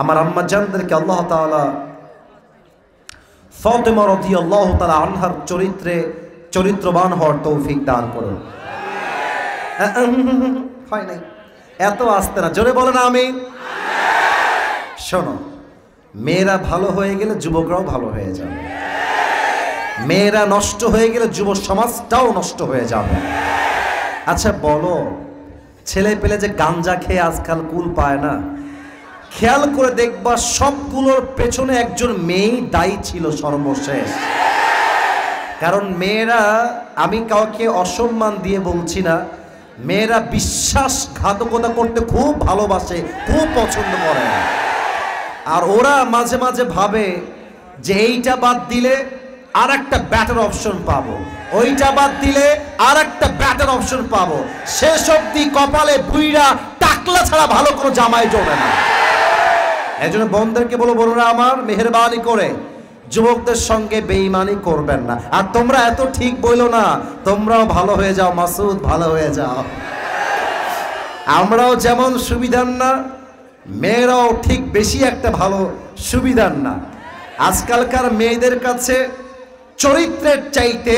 আমার আম্মা জানদেরকে আল্লাহ তাআলা ফাতেমা রাদিয়াল্লাহু তাআলা আনহার চরিত্রবান হওয়ার তৌফিক দান করুন। হয় নাই, এত আসতে না, জোরে বলেন আমিন। শোনো, মেয়েরা ভালো হয়ে গেলে যুবকরাও ভালো হয়ে যাবে, মেয়েরা নষ্ট হয়ে গেলে যুব সমাজটাও নষ্ট হয়ে যাবে। আচ্ছা বলো, ছেলে পেলে যে গাঞ্জা খেয়ে আজকাল কুল পায় না, খেয়াল করে দেখবা সবগুলোর পেছনে একজন মেয়েই দায়ী ছিল সর্বশেষ। কারণ মেয়েরা, আমি কাউকে অসম্মান দিয়ে বলছি না, মেয়েরা বিশ্বাসঘাতকতা করতে খুব ভালোবাসে, খুব পছন্দ করে। আর ওরা মাঝে মাঝে ভাবে যে এইটা বাদ দিলে আর একটা ব্যাটার অপশন পাবো, ওইটা বাদ দিলে আর একটা ব্যাটার অপশন পাবো। শেষ অব্দি কপালে বুইড়া টাকলা ছাড়া ভালো কোনো জামাই জমে না। এই জন্য বোনদেরকে বলো, বোনরা আমার, মেহেরবানি করে যুবকদের সঙ্গে বেঈমানি করবেন না। আর তোমরা এত ঠিক বইলো না, তোমরাও ভালো হয়ে যাও, মাসুদ ভালো হয়ে যাও। আমরাও যেমন সুবিধার না, মেয়েরাও ঠিক বেশি একটা ভালো সুবিধার না। আজকালকার মেয়েদের কাছে চরিত্রের চাইতে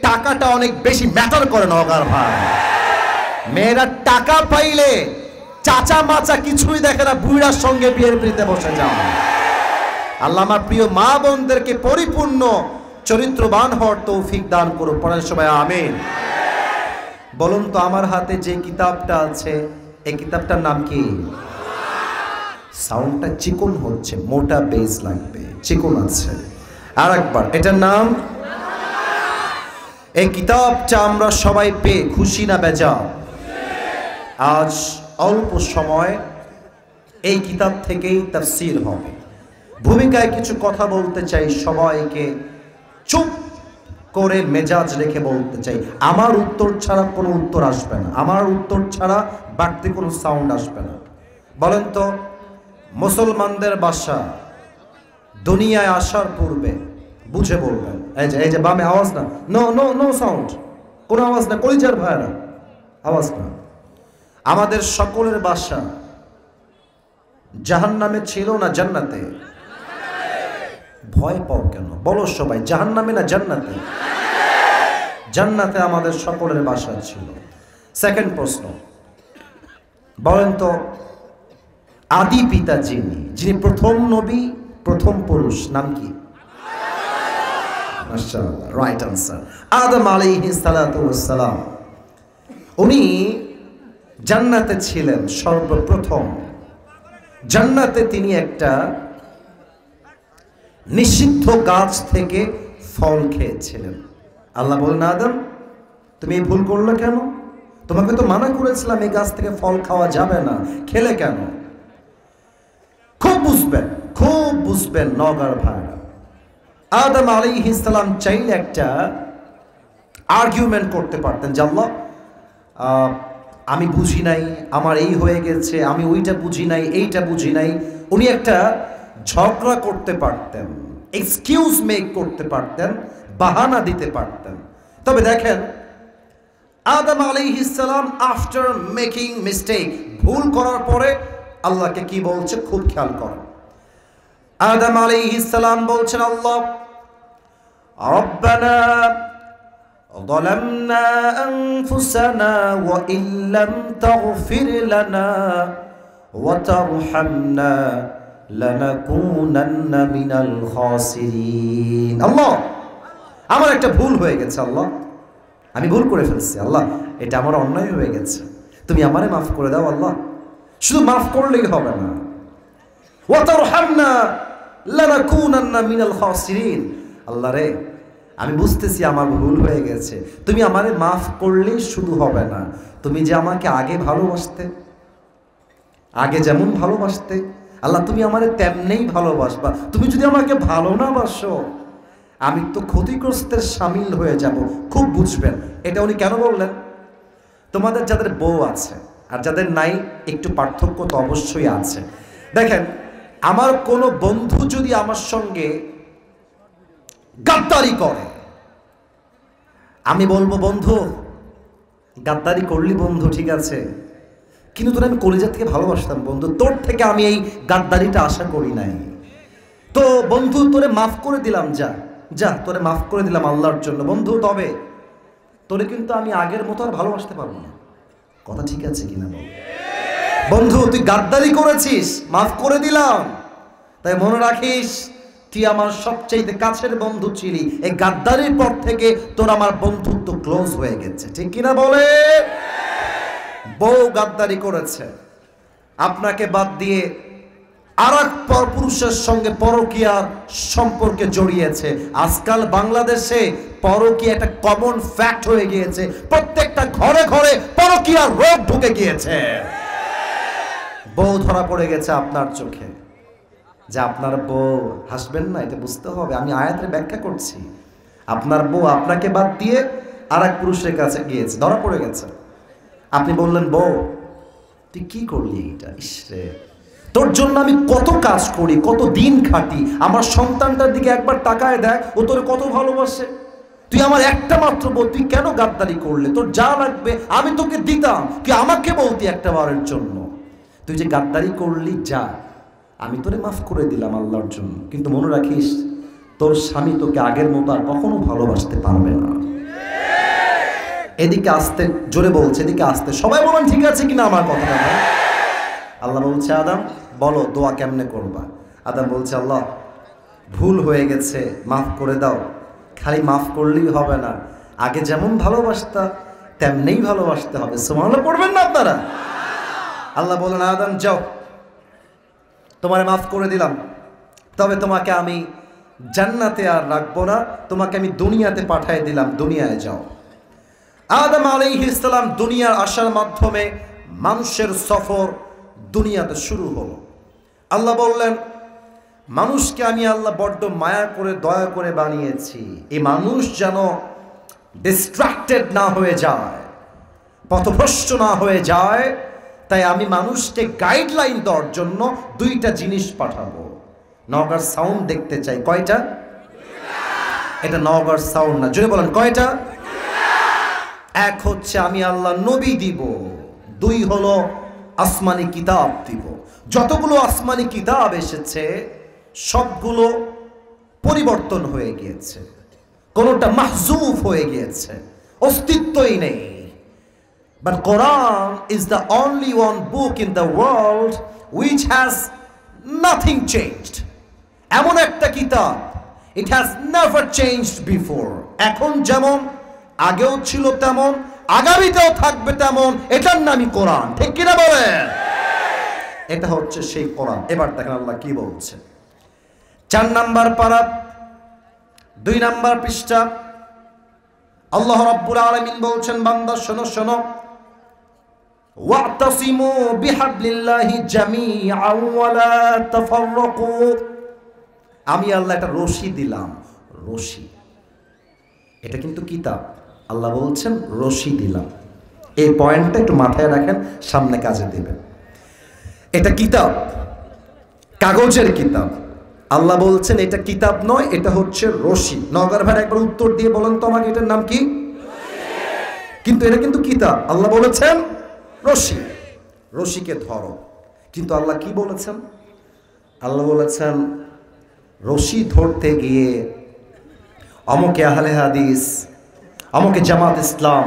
টাকাটা অনেক বেশি ম্যাটার করে না অগার ভাই। মেয়েরা টাকা পাইলে চাচা মাচা কিছুই দেখে না, বুড়ার সঙ্গে বিয়ের পিড়িতে বসে যাও। আল্লাহ আমার প্রিয় মা বোনদেরকে পরিপূর্ণ চরিত্রবান হওয়ার তৌফিক দান করুন। পড়েন সবাই আমিন। বলুন তো, আমার হাতে যে কিতাবটা আছে, এই কিতাবটার নাম কি? সাউন্ডটা চিকন হচ্ছে, মোটা বেস লাগবে, চিকন আছে। আর একবার, এটার নাম? এই কিতাবটা আমরা সবাই পেয়ে খুশি না বেজার? আজ অল্প সময় এই কিতাব থেকেই তাফসীর হবে। ভূমিকায় কিছু কথা বলতে চাই, সবাইকে চুপ করে মেজাজ রেখে বলতে চাই। আমার উত্তর ছাড়া কোনো উত্তর আসবে না, আমার উত্তর ছাড়া বাড়তি কোনো সাউন্ড আসবে না। বলেন তো, মুসলমানদের বাসা দুনিয়ায় আসার পূর্বে বুঝে বলবেন। এই যে বামে আওয়াজ না, নো নো নো সাউন্ড, কোনো আওয়াজ না, কলিজার ভাইরা আওয়াজ না। আমাদের সকলের বাসা জাহান্নামে ছিল না জান্নাতে? ভয় পাও কেন? বলো সবাই, জাহান্নামে না জান্নাতে? জান্নাতে আমাদের সকলের বাসা ছিল। সেকেন্ড প্রশ্ন, বলেন তো, আদি পিতা যিনি প্রথম নবী, প্রথম পুরুষ, নাম কি? মাশাআল্লাহ, রাইট আনসার, আদম আলাইহিস সালাতু ওয়াস সালাম। উনি জান্নাতে ছিলেন সর্বপ্রথম। জান্নাতে তিনি একটা নিষিদ্ধ গাছ থেকে ফল খেয়েছিলেন। আল্লাহ বলেন, আদম তুমি এই ভুল করলে কেন? তোমাকে তো মানা করেছিলাম এই গাছ থেকে ফল খাওয়া যাবে না, খেলে কেন? খুব বুঝবেন নগর ভাইরা। আদম আলাইহিস সালাম চাইলে একটা আর্গুমেন্ট করতে পারতেন যে আল্লাহ, আমি বুঝি নাই, আমার এই হয়ে গেছে, আমি ওইটা বুঝি নাই, এইটা বুঝি নাই। উনি একটা ঝগড়া করতে পারতেন, এক্সকিউজ মেক করতে পারতেন, বাহানা দিতে পারতেন। তবে দেখেন, আদম আলাইহিস সালাম আফটার মেকিং মিস্টেক, ভুল করার পরে আল্লাহকে কি বলছে খুব খেয়াল করেন। আদম আলাইহিস সালাম বলছেন, আল্লাহ রব্বানা ظلمنا أنفسنا وإن لم تغفر لنا وترحمنا لنكونن من الخاسرين। আল্লাহ, আমার একটা ভুল হয়ে গেছে, আল্লাহ আমি ভুল করে ফেলছি, আল্লাহ এটা আমার অন্যায় হয়ে গেছে, তুমি আমারে মাফ করে দাও। আল্লাহ শুধু মাফ করলেই হবে না, ওয়াতারহামনা লানাকুনান্না মিনাল খাসিরিন। আল্লাহ রে, আমি বুঝতেছি আমার ভুল হয়ে গেছে, তুমি আমারে মাফ করলেই শুধু হবে না, তুমি যে আমাকে আগে ভালোবাসতে, আগে যেমন ভালোবাসতে, আল্লাহ তুমি আমারে তেমনেই ভালোবাসবা। তুমি যদি আমাকে ভালো না বাসো, আমি তো ক্ষতিগ্রস্তের সামিল হয়ে যাব। খুব বুঝবেন এটা উনি কেন বললেন। তোমাদের যাদের বউ আছে আর যাদের নাই, একটু পার্থক্য তো অবশ্যই আছে। দেখেন, আমার কোনো বন্ধু যদি আমার সঙ্গে গাদ্দারি করে, আমি বলবো, বন্ধু গাদ্দারি করলি বন্ধু ঠিক আছে, কিন্তু তোর আমি কলিজা থেকে ভালোবাসতাম বন্ধু, তোর থেকে আমি এই গাদ্দারিটা আশা করি নাই। তো বন্ধু তোরে মাফ করে দিলাম, যা যা তোরে মাফ করে দিলাম আল্লাহর জন্য বন্ধু, তবে তোরে কিন্তু আমি আগের মতো আর ভালোবাসতে পারবো না। কথা ঠিক আছে কিনা বল? বন্ধু তুই গাদ্দারি করেছিস, মাফ করে দিলাম, তাই মনে রাখিস তুই আমার সবচেয়ে কাছের বন্ধু ছিলি, এই গাদ্দারির পর থেকে তোর আমার বন্ধুত্ব ক্লোজ হয়ে গেছে, ঠিক কিনা বলে? বউ গাদ্দারি করেছে, আপনাকে বাদ দিয়ে আর এক পরপুরুষের সঙ্গে পরকীয়ার সম্পর্কে জড়িয়েছে। আজকাল বাংলাদেশে পরকীয়া একটা কমন ফ্যাক্ট হয়ে গিয়েছে, প্রত্যেকটা ঘরে ঘরে পরকীয়ার রোগ ঢুকে গিয়েছে। বউ ধরা পড়ে গেছে আপনার চোখে, যে আপনার বউ, হাসবেন না, এটা বুঝতে হবে, আমি আয়াতের ব্যাখ্যা করছি। আপনার বউ আপনাকে বাদ দিয়ে আর এক পুরুষের কাছে গিয়েছে, ধরা পড়ে গেছে। আপনি বললেন বউ তুই কি করলি এটা, ইসরে তোর জন্য আমি কত কাজ করি, কত দিন খাটি, আমার সন্তানটার দিকে একবার তাকায় দেখ, ও তোর কত ভালোবাসে, তুই আমার একটা মাত্র বউ, তুই কেন গাদ্দারি করলে? তোর যা লাগবে আমি তোকে দিতাম, তুই আমাকে বলতি একটা বারের জন্য, তুই যে গাদ্দারি করলি, যা আমি তোরে মাফ করে দিলাম আল্লাহর জন্য, কিন্তু মনে রাখিস তোর স্বামী তোকে আগের মতো আর কখনো ভালোবাসতে পারবে না। এদিকে আসতে, জোরে বলছে এদিকে আসতে, সবাই বলেন ঠিক আছে কিনা আমার কথাটা? আল্লাহ বলছে আদম বলো দোয়া কেমনে করবা। আদম বলছে আল্লাহ ভুল হয়ে গেছে, মাফ করে দাও। খালি মাফ করলেই হবে না, আগে যেমন ভালোবাসতা তেমনিই ভালোবাসতে হবে। সুবহানাল্লাহ পড়বেন না আপনারা? আল্লাহ বলেন আদম যাও, তোমারে মাফ করে দিলাম, তবে তোমাকে আমি জান্নাতে আর রাখবো না, তোমাকে আমি দুনিয়াতে পাঠিয়ে দিলাম, দুনিয়ায় যাও। আদম আলাইহিস সালাম দুনিয়ার আসার মাধ্যমে মানুষের সফর দুনিয়াতে শুরু হলো। আল্লাহ বললেন মানুষকে আমি আল্লাহ বড্ড মায়া করে দয়া করে বানিয়েছি, এই মানুষ যেন ডিস্ট্রাক্টেড না হয়ে যায়, পথভ্রষ্ট না হয়ে যায়, তাই আমি মানুষকে গাইডলাইন দেওয়ার জন্য দুইটা জিনিস পাঠাবো। নওগাঁর সাউন্ড দেখতে চাই, কয়টা? এটা নওগাঁর সাউন্ড না, জোরে বলেন কয়টা? এক হচ্ছে আমি আল্লাহ নবী দিব, দুই হলো আসমানি কিতাব দিব। যতগুলো আসমানি কিতাব এসেছে সবগুলো পরিবর্তন হয়ে গিয়েছে, কোনটা মাহজুফ হয়ে গিয়েছে, অস্তিত্বই নেই। But Quran is the only one book in the world which has nothing changed. এমন একটা কিতাব, it has never changed before. এখন যেমন আগেও ছিল তেমন, আগামীতেও থাকবে তেমন, এটার নামই কোরআন, ঠিক কিনা বলেন? এটা হচ্ছে সেই কোরআন। এবার দেখেন আল্লাহ কি বলছে, 4 নাম্বার পারা 2 নাম্বার পৃষ্ঠা। আল্লাহ রাব্বুল আলামিন বলছেন বান্দা শোনো শোনো, ওয়াতাসিমু বিহাবলিল্লাহি জামিআন ওয়া লা তাফাররাকু। আমি আল্লাহ একটা রশি দিলাম, রশি, এটা কিন্তু কিতাব। আল্লাহ বলছেন রশি দিলাম, এই পয়েন্টটা একটু মাথায় রাখেন, সামনে কাজে দিবেন। এটা কিতাব, কাগজের কিতাব। আল্লাহ বলছেন এটা কিতাব নয়, এটা হচ্ছে রশি। নগর ভাই একবার উত্তর দিয়ে বলেন তো আমাকে, এটার নাম কি? কিন্তু এটা কিন্তু কিতাব। আল্লাহ বলেছেন রশি, রশিকে ধরো। কিন্তু আল্লাহ কি বলেছেন? আল্লাহ বলেছেন রশি ধরতে গিয়ে অমুকে আহলে হাদিস, অমুকে জামাত ইসলাম,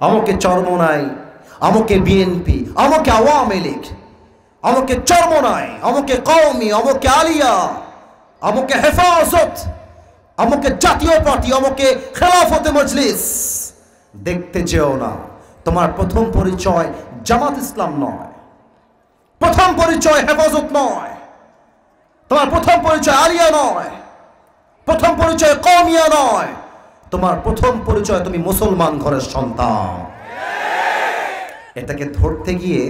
অমুকে চরমনাই, অমুকে বিএনপি, অমুকে আওয়ামী লীগ, অমুকে চরমনাই, অমুকে কওমি, অমুকে আলিয়া, অমুকে হেফাজত, অমুকে জাতীয় পার্টি, অমুকে খেলাফতে মজলিস। দেখতে যেও না, তোমার প্রথম পরিচয় জামাত ইসলাম নয়, প্রথম পরিচয় হেফাজত নয়, তোমার প্রথম পরিচয় আলিয়া নয়, প্রথম পরিচয় কওমিয়া নয়, তোমার প্রথম পরিচয় তুমি মুসলমান ঘরের সন্তান। এটাকে ধরতে গিয়ে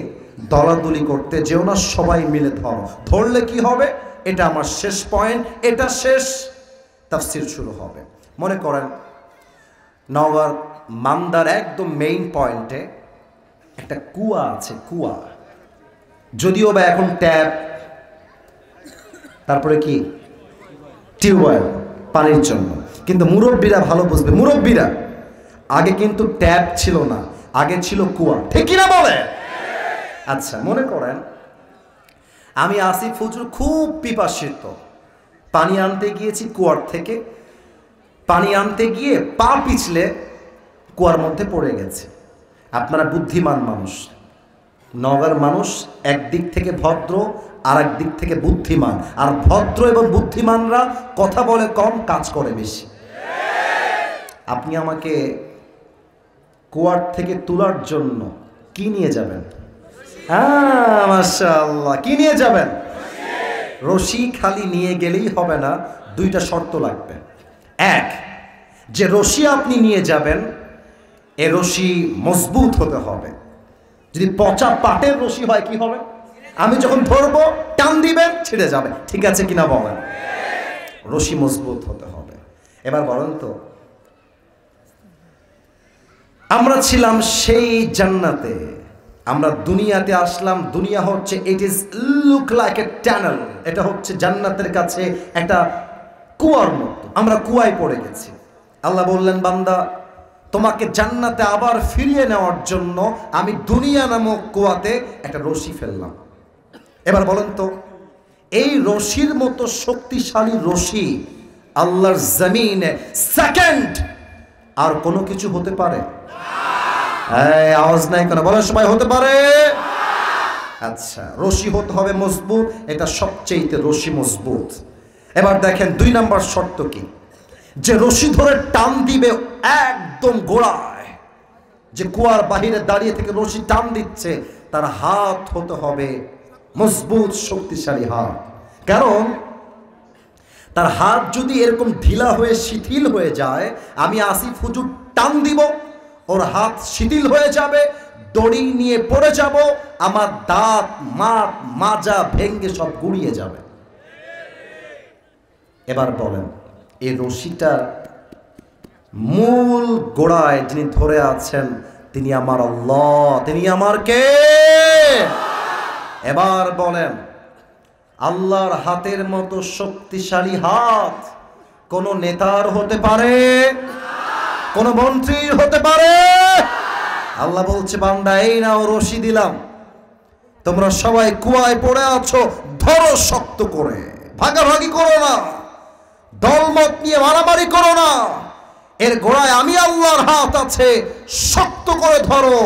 দলাদলি করতে যেও না, সবাই মিলে ধরো। ধরলে কি হবে? এটা আমার শেষ পয়েন্ট, এটা শেষ, তাফসীর শুরু হবে। মনে করেন নওগাঁর মান্দার একদম মেইন পয়েন্টে একটা কুয়া আছে, কুয়া, যদিও বা এখন ট্যাপ, তারপরে কি টিউবওয়েল পানির জন্য, কিন্তু মুরব্বীরা ভালো বুঝবে, মুরব্বীরা আগে কিন্তু ট্যাপ ছিল না, আগে ছিল কুয়া, ঠিক কিনা বলে? আচ্ছা, মনে করেন আমি আসিফ হুজুর খুব পিপাসিত, পানি আনতে গিয়েছি কুয়ার থেকে, পানি আনতে গিয়ে পা পিছলে কুয়ার মধ্যে পড়ে গেছে। আপনারা বুদ্ধিমান মানুষ, নগর মানুষ একদিক থেকে ভদ্র আর একদিক থেকে বুদ্ধিমান, আর ভদ্র এবং বুদ্ধিমানরা কথা বলে কম, কাজ করে বেশি। আপনি আমাকে কুয়ার থেকে তোলার জন্য কি নিয়ে যাবেন? মাশাআল্লাহ, কি নিয়ে যাবেন? রশি খালি নিয়ে গেলেই হবে না, দুইটা শর্ত লাগবে। এক, যে রশি আপনি নিয়ে যাবেন এ রশি মজবুত হতে হবে। যদি পচা পাটের রশি হয় কি হবে? আমি যখন ধরবো টান দিবেন ছিঁড়ে যাবে। ঠিক আছে কিনা বলেন? রশি মজবুত হতে হবে। এবার বলেন তো, আমরা ছিলাম সেই জান্নাতে, আমরা দুনিয়াতে আসলাম। দুনিয়া হচ্ছে, it is look like a tunnel, এটা হচ্ছে জান্নাতের কাছে একটা কুয়ার মতো। আমরা কুয়ায় পড়ে গেছি। আল্লাহ বললেন, বান্দা তোমাকে জান্নাতে আবার ফিরিয়ে নেওয়ার জন্য আমি দুনিয়া নামক কুয়াতে একটা রশি ফেললাম। এবার বলেন তো, এই রশির মতো শক্তিশালী রশি আল্লাহর জমিনে সেকেন্ড আর কোনো কিছু হতে পারে? আওয়াজ নাই কেন? বলেন সবাই, হতে পারে? আচ্ছা, রশি হতে হবে মজবুত, এটা সবচেয়ে রশি মজবুত। এবার দেখেন 2 নম্বর শর্ত কি? যে রশি ধরে টান দিবে একদম গোড়ায়, যে কুয়ার বাহিরে দাঁড়িয়ে থেকে রশি টান দিচ্ছে, তার হাত হতে হবে মজবুত শক্তিশালী হাত। কারণ তার হাত যদি এরকম ঢিলা হয়ে শিথিল হয়ে যায়, আমি আসিফ হুজুর টান দিব, ওর হাত শিথিল হয়ে যাবে, দড়ি নিয়ে পড়ে যাব, আমার দাঁত মাজা ভেঙ্গে সব গুড়িয়ে যাবে। এবার বলেন, এই রশিটার মূল গোড়ায় যিনি ধরে আছেন তিনি আমার আল্লাহ, তিনি আমার কে? এবার বলেন, আল্লাহর হাতের মতো শক্তিশালী হাত কোন নেতার হতে পারে? কোন মন্ত্রীর হতে পারে? আল্লাহ বলছে, বান্দা এই নাও রশি দিলাম, তোমরা সবাই কুয়ায় পড়ে আছো, ধরো শক্ত করে, ভাগাভাগি করো না, দলমত নিয়ে মারামারি করো না, এর গোড়ায় আমি আল্লাহর হাত আছে, শক্ত করে ধরো।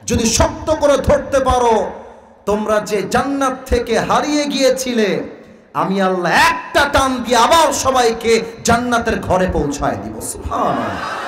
যদি শক্ত করে ধরতে পারো, তোমরা যে জান্নাত থেকে হারিয়ে গিয়েছিলে, আমি আল্লাহ একটা টান দিয়ে আবার সবাইকে জান্নাতের ঘরে পৌঁছায় দিব। সুবহানাল্লাহ।